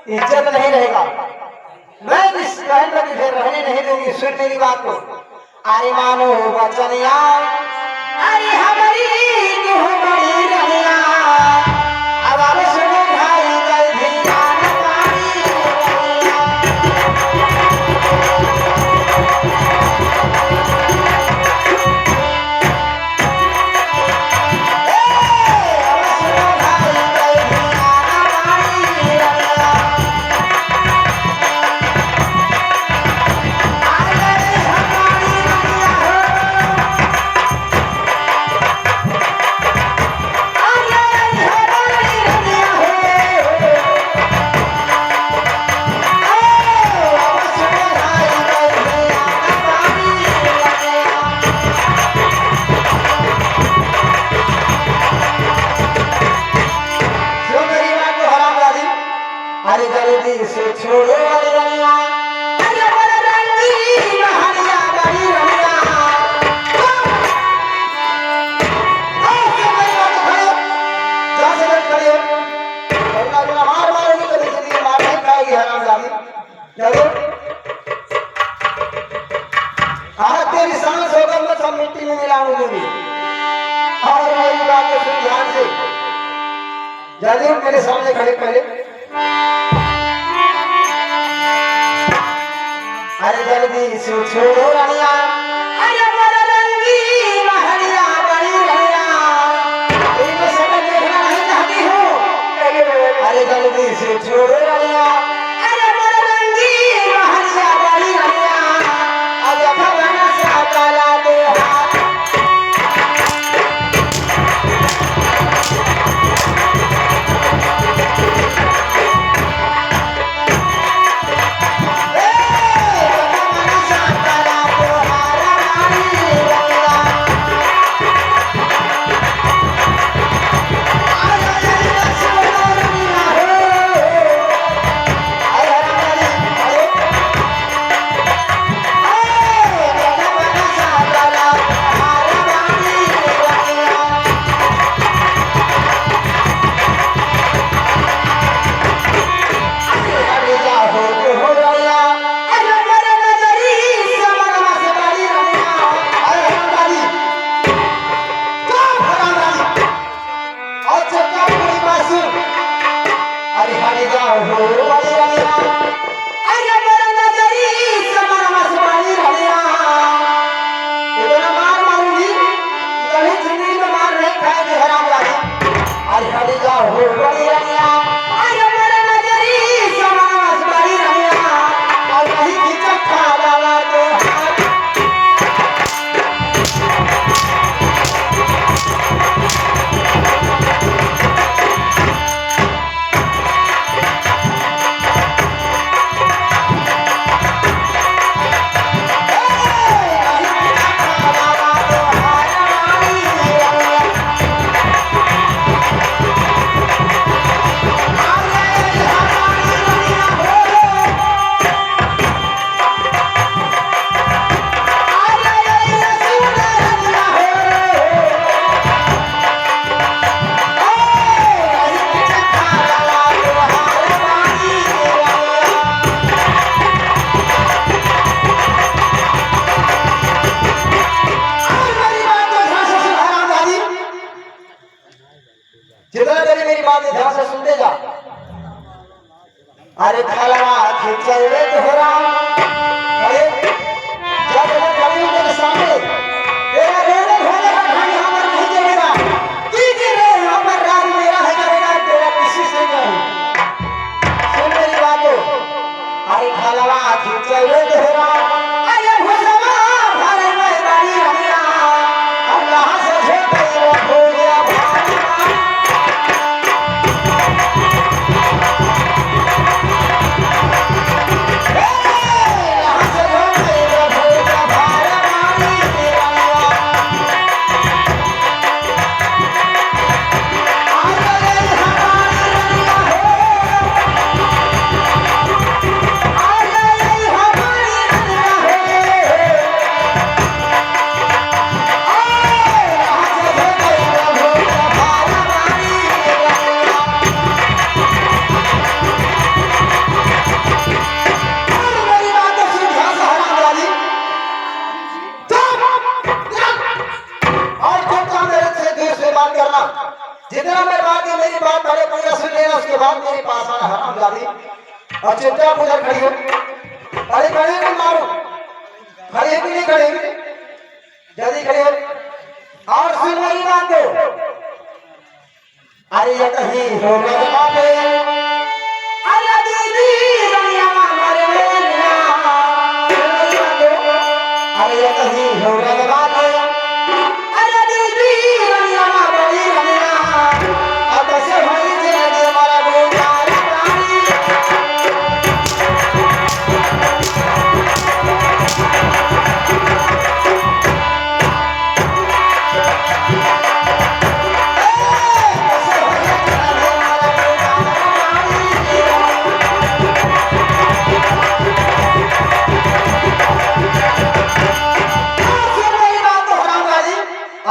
इज्जत नहीं रहेगा। मैं इस महल में तुझे रहने नहीं दूंगी। सुन मेरी बात को। अरे मानो वचनिया, अरे हमारी तू बड़ी रनिया। अब सुनो भाई कल ध्यान पानी रनिया। अरे जल्दी से छोड़ो अरे रनिया, अरे बड़ा रंगी महरिया बड़ी रनिया। खड़े हो मार मारोगी तो जिंदगी मार नहीं पाएगी हरामजादी। चलो आज तेरी सांस होगा मैं सब मिट्टी में मिलाऊंगी। और मेरी बात को सुन ध्यान से। जल्दी मेरे सामने खड़े पहले। अरे जल्दी से छोड़ो रनिया, अरे बड़ा रंगी महरिया बड़ी रनिया। इनको समझ देखना नहीं चाहती हो। अरे जल्दी से छोड़ो रनिया, अरे बड़ा रंगी महरिया बड़ी रनिया। अब भगवान से काला दे हाथ। ध्यान से सुनते जा। अरे खलवा खिंचल रे तोहरा, अरे जब मैं खड़ी हूं तेरे सामने, तेरा रोने धोने का ढंग हमर नहीं चलेगा। कीजिए रे हमर राज मेरा है करेगा, तेरा किसी से नहीं। सुन मेरी बातों। अरे खलवा खिंचल रे तोहरा, अरे भुजवा भरे में बाड़ी रमिया। अल्लाह से झोंके हो गया भाई। के बाद मेरे पास आना हरामजादी और चुपचाप उधर खड़ी हो। अरे खड़े नहीं मारो, खड़े भी नहीं खड़े, जल्दी खड़े हो और सुन मेरी बात को। अरे ये कहीं हो गए, अरे दीदी रनिया मारे मेरा, अरे ये कहीं हो गए बात, अरे दीदी रनिया मारे मेरा, अब कैसे होई जिंदगी हमारा बेकार प्राणी।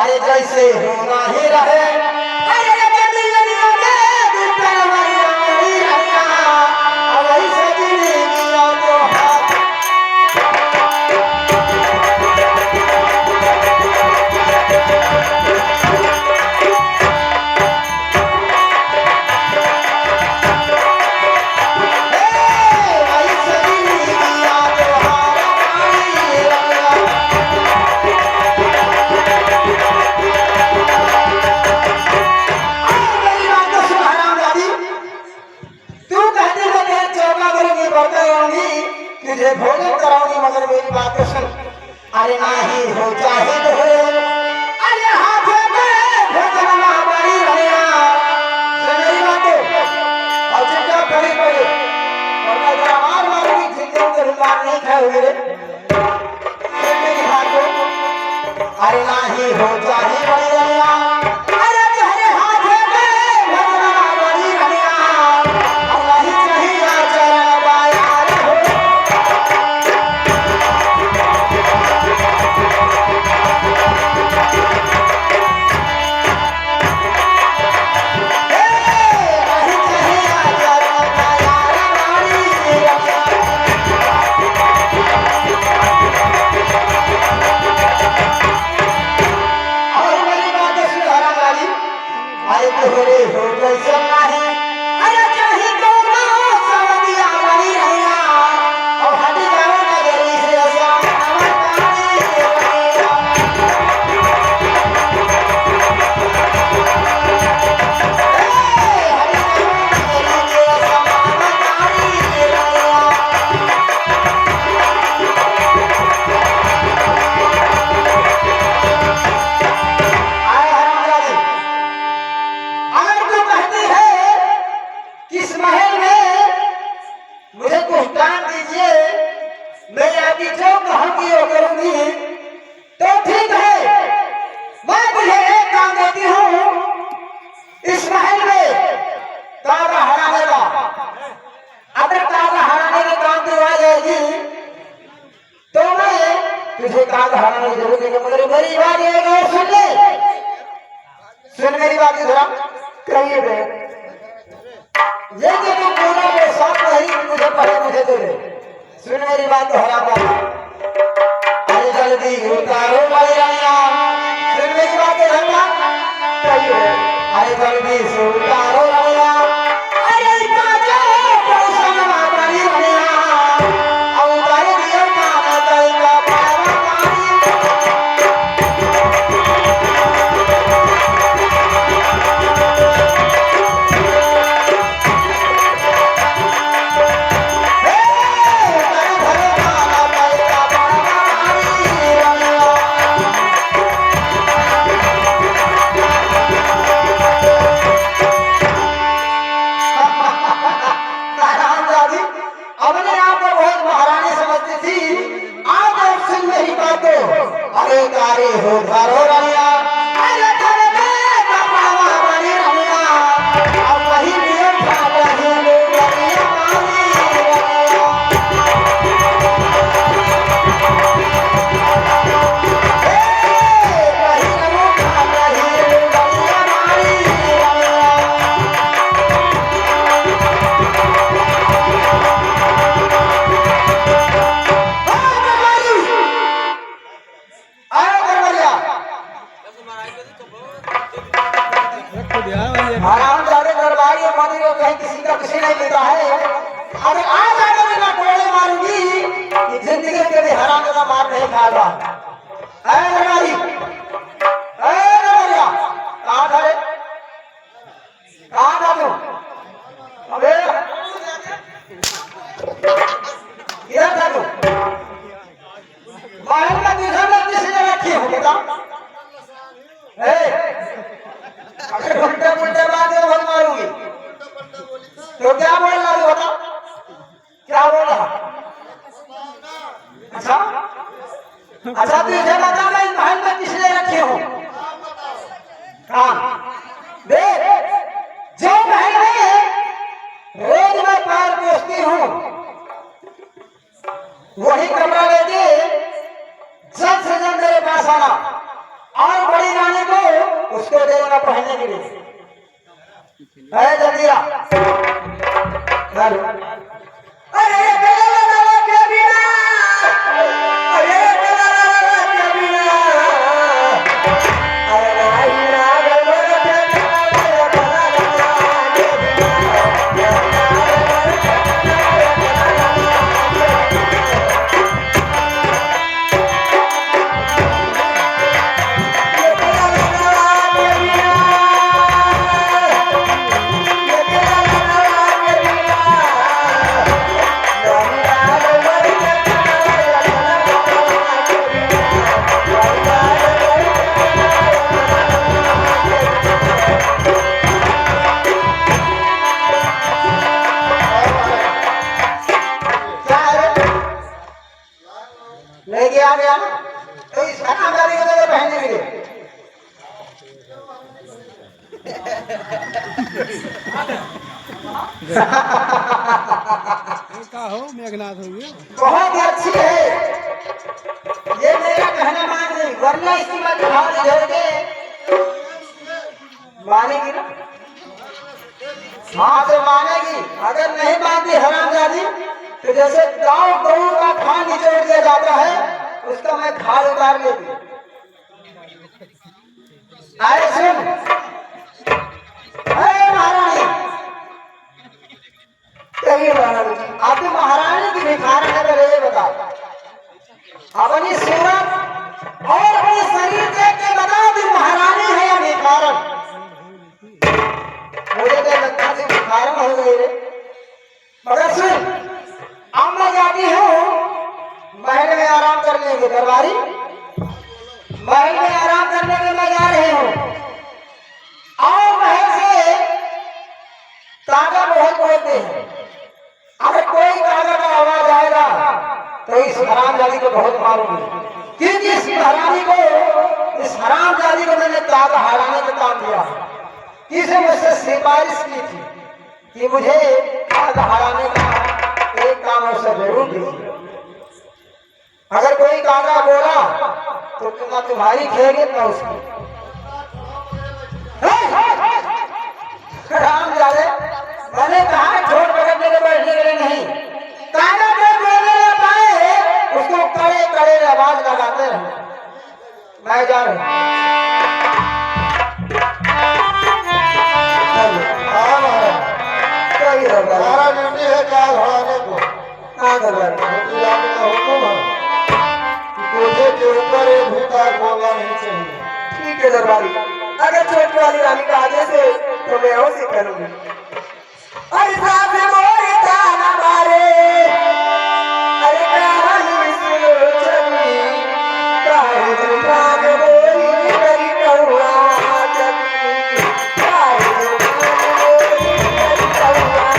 अरे जैसे होना ही रहे, अरे दुनिया में दुनिया मेरी रहिया, अब ऐसे जिंदगी तो हाथ। ऐसे जिंदगी तो हाथ पानी रहिया। तुझे भोजन कराऊंगी मगर मेरी बात तो सुन। अरे नाही हो चाहे तो हो, अरे हाथ में भोजन ना बड़ी रहना, सुन मेरी बात तो और चुपचाप खड़ी पड़े वरना जरा मार मारूंगी जिंदगी के रुमाल नहीं खाओगे रे। सुन मेरी बात तो अरे नाही हो चाहे बड़ी रहना, अरे तेरे हाथ में भोजन ना बड़ी रहना, अल्लाह ही चाहिए चरण बायार हो। तुझे काग हराने की जरूरत है मगर मेरी बात ये है सुन ले, सुन मेरी बात जरा कहिए बे ये जो तू पूरा में साथ नहीं मुझे पहले मुझे दे दे। सुन मेरी बात हरा बात अरे जल्दी उतारो भाई राया, सुन मेरी बात हरा कहिए अरे जल्दी से उतारो राया, अरे बाजा परेशान मारी राया और उतारे दिया काना तई का पावा पानी। मंदिर को कहीं किसी का कुछ नहीं मिलता है। अगर आज अगर मैं कोड़े मारूंगी कि जिंदगी के लिए हराम का मार नहीं खाएगा। ऐ नगारी, ऐ नगारिया, कहाँ था रे? कहाँ था तू? अबे इधर था तू? महल में दूसरा लोग किसी ने रखी हो बेटा? अगर उल्टे पुल्टे बात है बहुत मारूंगी। तो क्या बोल रहा है बता? क्या बोल रहा? अच्छा अच्छा तुझे बता मैं महल में किसने रखे हो? हाँ देख, जो महल में रोज मैं पैर पोछती हूँ वही कमरा लेके जल्द से जल्द मेरे पास आना और बड़ी रानी को उसको देना पहनने के लिए। है जल्दी आ। अरे के बिना, अरे के बिना, अरे लेके आ गया ना तो इस हरामजादी को तो पहनने के लिए। हो मेघनाथ हो गया बहुत अच्छी है ये मेरा कहना मान नहीं, वरना इसकी बात हाथ जोड़ के मानेगी ना। हाँ तो मानेगी, अगर नहीं मानती हरामजादी तो जैसे गाँव गऊ का खान निचोड़ दिया जाता है उसका मैं खाल उतार लेती। अरे सुन महारानी, कहिए महारानी आप महारानी की भिखार है तो ये बता, अपनी सूरत और अपने शरीर देख के बता दी महारानी है या भिखारन? मुझे तो लगता है भिखारन हो गई रे। मगर सुन, अब मैं जाती हूँ महल में आराम करने के, दरबारी महल में आराम करने के मैं जा रही हूँ और महल से कागा बहुत बोलते हैं। अगर कोई कागा का आवाज आएगा तो इस हरामजादी को बहुत मारूंगी, क्योंकि इस हरामजादी को मैंने कागा हराने का काम दिया। किसी मुझसे सिफारिश की थी कि मुझे कागा हराने का एक काम अवसर जरूर दीजिए। अगर कोई कागा बोला तो ना तुम्हारी खेगे ना उसकी। हरामजादे, मैंने कहा छोट पकड़ने के बैठने के लिए नहीं, कागा जो बोलने न पाए उसको कड़े कड़े आवाज लगाते रहे। मैं जा रही हमारा ड्यूटी है क्या भगाने को। हुक्म है तुझे के ऊपर एक भी दाग होगा नहीं चाहिए। ठीक है दरबारी, अगर छोटी वाली रानी का आदेश है तो मैं उसे करूंगी। अरे साथ में मोरी ताना मारे, अरे कहानी सुनो चली, काहे तुम भाग बोली करी करुणा चली, काहे तुम भाग बोली करी करुणा।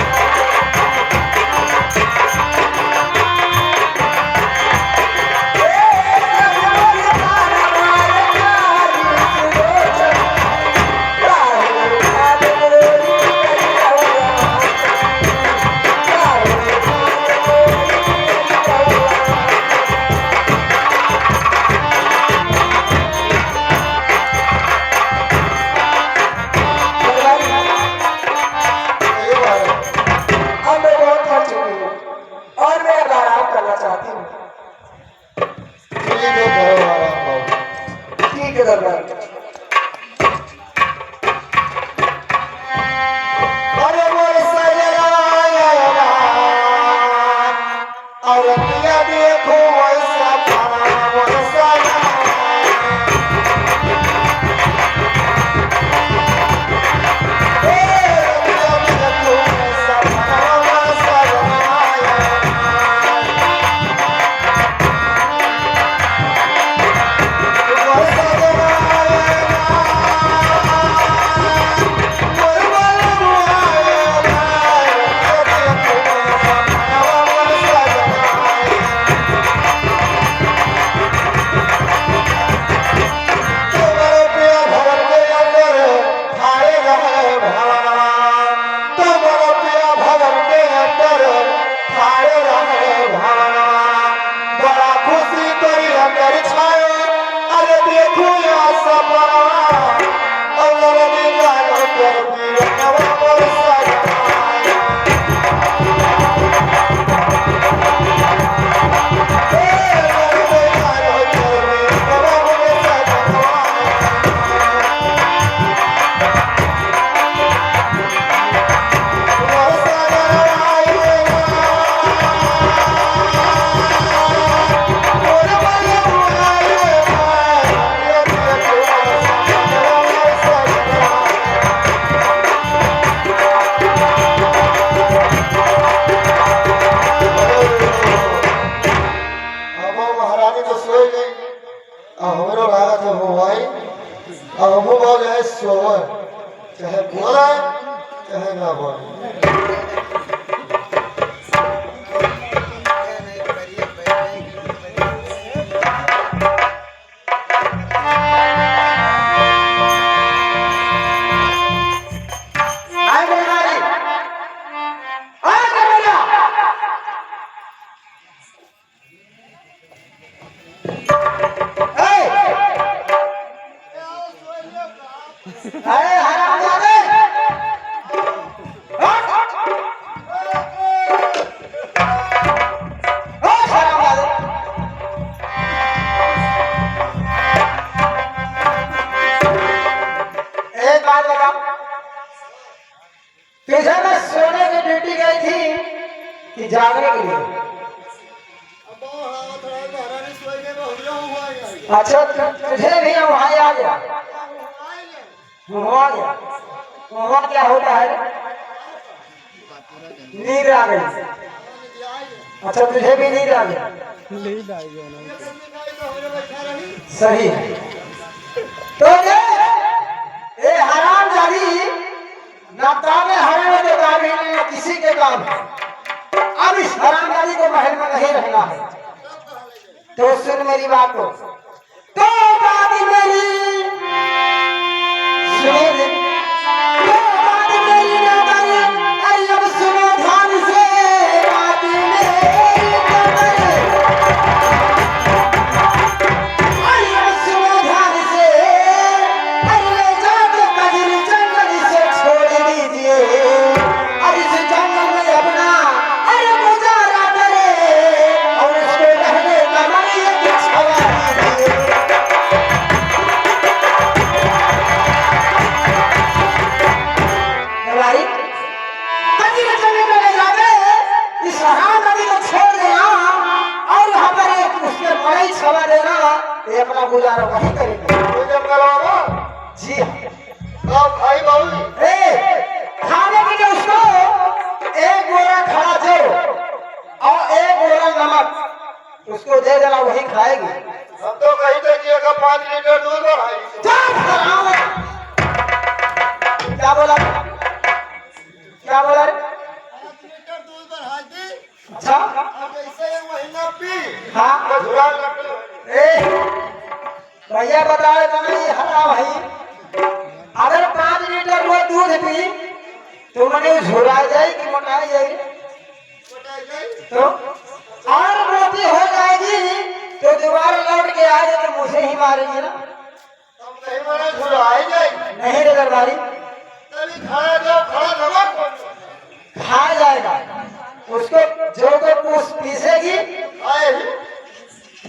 जागने के लिए। अच्छा तुझे भी वहाँ आ गया, वहाँ गया, वहाँ क्या होता है? नींद आ गई। अच्छा तुझे भी नींद आ गई। नींद आ गया ना। सही है। तो ये हरामजादी ना तामे हराम के काम है ना किसी के काम है। अब इस हरामजादी को महल में नहीं रहना है। तो सुन मेरी बात को, तो बात मेरी सुन, तो बात मेरी ना करे, अरे अब सुनो ध्यान से बात मेरी ना करे, अरे अब सुनो ध्यान से, अरे जाके कजरी जंगल से छोड़ दीजिए, और इस जंगल में अपना अरे गुजारा करे, और उसको रहने का मन ये छवा दीजिए। भाई कजरी जंगल में ले जाके इस हरामजादी को छोड़ देना, और यहाँ पर एक उसके बड़ा छवा देना, ये अपना गुजारा वही करेंगे। जी हाँ। भाई बाबू खाने के लिए उसको एक बोरा खड़ा जो और एक बोरा नमक उसको दे देना, वही खाएगी। हम तो कहीं थे कि 5 लीटर दूध बढ़ाई। क्या बोला, क्या बोला रे? 5 लीटर दूध बढ़ा दी। अच्छा अब ऐसे 1 महीना पी। हाँ मधुरा लग भैया बता रहे थे ये हरा भाई, अगर 5 लीटर वो दूध पी तो मैंने झुरा जाएगी, मोटाई जाएगी, तो और मोटी हो जाएगी तो दोबारा लौट के आएगी तो मुझे ही मारेंगे ना। हम नहीं मरे झुराई जाएगी। नहीं रे दरबारी, तभी खाया जो खड़ा नमक खा जाएगा उसको, जो को पूछ पीसेगी आए ही